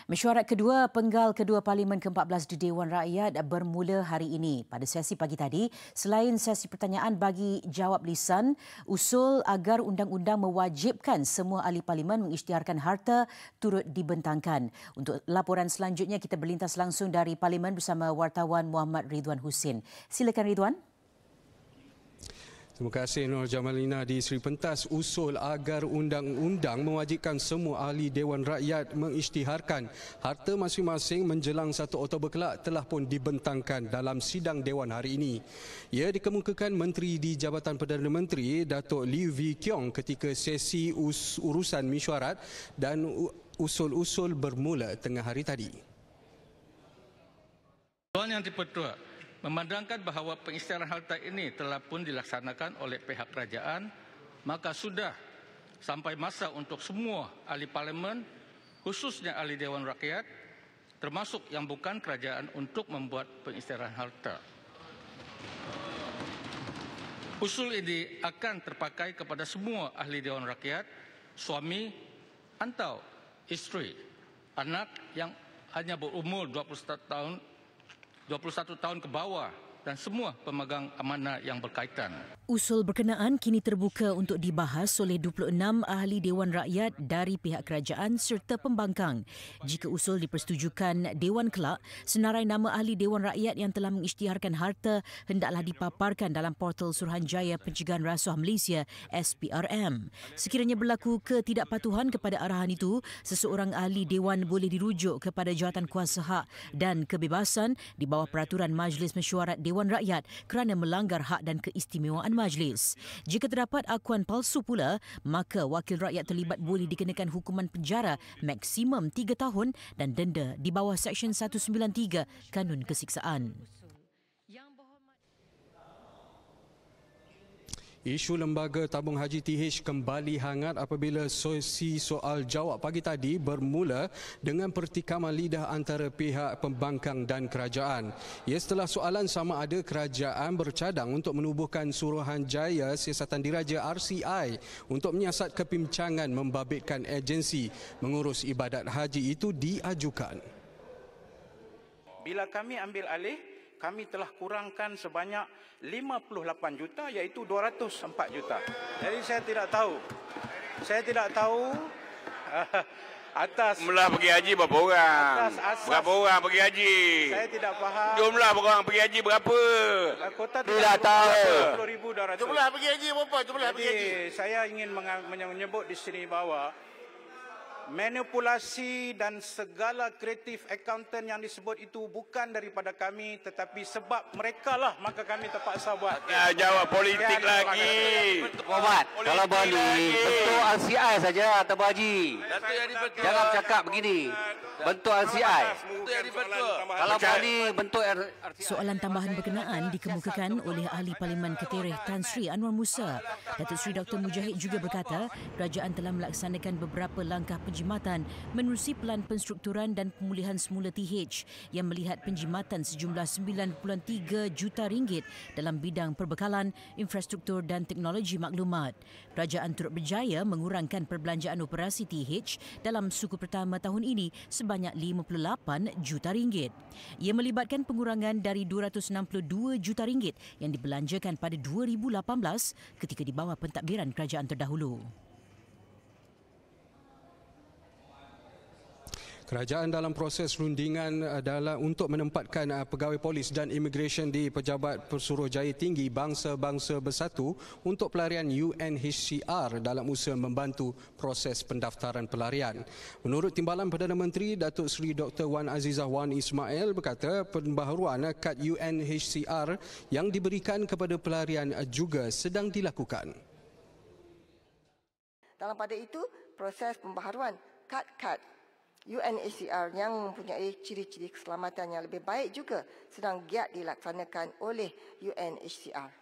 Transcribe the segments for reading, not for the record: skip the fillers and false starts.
Mesyuarat kedua penggal kedua Parlimen ke-14 di Dewan Rakyat bermula hari ini. Pada sesi pagi tadi, selain sesi pertanyaan bagi jawab lisan, usul agar undang-undang mewajibkan semua ahli Parlimen mengisytiharkan harta turut dibentangkan. Untuk laporan selanjutnya, kita berlintas langsung dari Parlimen bersama wartawan Muhammad Ridwan Husin. Silakan Ridwan. Terima kasih Nur Jamalina. Di Seri Pentas, usul agar undang-undang mewajibkan semua ahli Dewan Rakyat mengisytiharkan harta masing-masing menjelang 1 Oktober kelak telah pun dibentangkan dalam sidang Dewan hari ini. Ia dikemukakan Menteri di Jabatan Perdana Menteri Datuk Liew Wee Kiong ketika sesi urusan mesyuarat dan usul-usul bermula tengah hari tadi. Tuan Yang di-Pertua, memandangkan bahawa pengisytiharan harta ini telah pun dilaksanakan oleh pihak kerajaan, maka sudah sampai masa untuk semua ahli Parlimen, khususnya ahli Dewan Rakyat, termasuk yang bukan kerajaan, untuk membuat pengisytiharan harta. Usul ini akan terpakai kepada semua ahli Dewan Rakyat, suami atau isteri, anak yang hanya berumur 21 tahun ke bawah dan semua pemegang amanah yang berkaitan. Usul berkenaan kini terbuka untuk dibahas oleh 26 ahli Dewan Rakyat dari pihak kerajaan serta pembangkang. Jika usul dipersetujukan Dewan kelak, senarai nama ahli Dewan Rakyat yang telah mengisytiharkan harta hendaklah dipaparkan dalam portal Suruhanjaya Pencegahan Rasuah Malaysia SPRM. Sekiranya berlaku ketidakpatuhan kepada arahan itu, seseorang ahli Dewan boleh dirujuk kepada Jawatan Kuasa Hak dan Kebebasan di bawah peraturan Majlis Mesyuarat Dewan Rakyat kerana melanggar hak dan keistimewaan majlis. Jika terdapat akuan palsu pula, maka wakil rakyat terlibat boleh dikenakan hukuman penjara maksimum 3 tahun dan denda di bawah Seksyen 193 Kanun Kesiksaan. Isu Lembaga Tabung Haji TH kembali hangat apabila sesi soal jawab pagi tadi bermula dengan pertikaman lidah antara pihak pembangkang dan kerajaan. Ia setelah soalan sama ada kerajaan bercadang untuk menubuhkan Suruhanjaya Siasatan Diraja RCI untuk menyiasat kepimcangan membabitkan agensi mengurus ibadat haji itu diajukan. Bila kami ambil alih, kami telah kurangkan sebanyak 58 juta, iaitu 204 juta. Jadi saya tidak tahu atas jumlah pergi haji berapa orang? Berapa orang pergi haji? Saya tidak faham. Jumlah orang pergi haji berapa? Kota tidak tahu. 10,200. Jumlah pergi haji berapa? Jumlah pergi haji. Saya ingin menyebut di sini bahawa manipulasi dan segala kreatif accountant yang disebut itu bukan daripada kami, tetapi sebab mereka lah, maka kami terpaksa buat. Ya, jawab politik lagi. Muhammad, kalau boleh bentuk RCI saja atau Haji. Jangan cakap begini. Bentuk RCI. Kalau boleh bentuk RCI. Soalan tambahan berkenaan dikemukakan oleh ahli Parlimen Ketereh Tan Sri Anwar Musa. Datuk Seri Dr. Mujahid juga berkata kerajaan telah melaksanakan beberapa langkah penjimatan menerusi Pelan Penstrukturan dan Pemulihan Semula TH yang melihat penjimatan sejumlah 9.3 juta ringgit dalam bidang perbekalan, infrastruktur dan teknologi maklumat. Kerajaan turut berjaya mengurangkan perbelanjaan operasi TH dalam suku pertama tahun ini sebanyak 58 juta ringgit. Ia melibatkan pengurangan dari 262 juta ringgit yang dibelanjakan pada 2018 ketika di bawah pentadbiran kerajaan terdahulu. Kerajaan dalam proses rundingan untuk menempatkan pegawai polis dan imigresen di Pejabat Pesuruhjaya Tinggi Bangsa-Bangsa Bersatu untuk pelarian UNHCR dalam usaha membantu proses pendaftaran pelarian. Menurut Timbalan Perdana Menteri, Datuk Seri Dr. Wan Azizah Wan Ismail berkata pembaharuan kad UNHCR yang diberikan kepada pelarian juga sedang dilakukan. Dalam pada itu, proses pembaharuan kad UNHCR yang mempunyai ciri-ciri keselamatan yang lebih baik juga sedang giat dilaksanakan oleh UNHCR.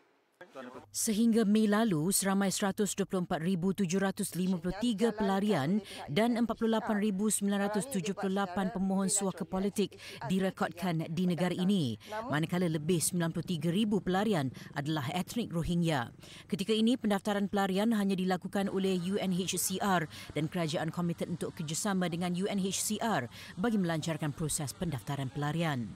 Sehingga Mei lalu, seramai 124,753 pelarian dan 48,978 pemohon suaka politik direkodkan di negara ini, manakala lebih 93,000 pelarian adalah etnik Rohingya. Ketika ini, pendaftaran pelarian hanya dilakukan oleh UNHCR dan kerajaan komited untuk kerjasama dengan UNHCR bagi melancarkan proses pendaftaran pelarian.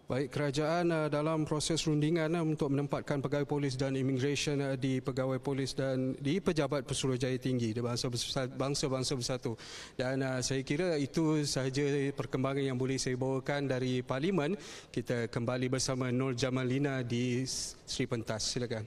Baik, kerajaan dalam proses rundingan untuk menempatkan pegawai polis dan immigration di pegawai polis dan di Pejabat Pesuruhjaya Tinggi di Bangsa-Bangsa Bersatu. Dan saya kira itu sahaja perkembangan yang boleh saya bawakan dari Parlimen. Kita kembali bersama Nur Jamalina di Sri Pentas. Silakan.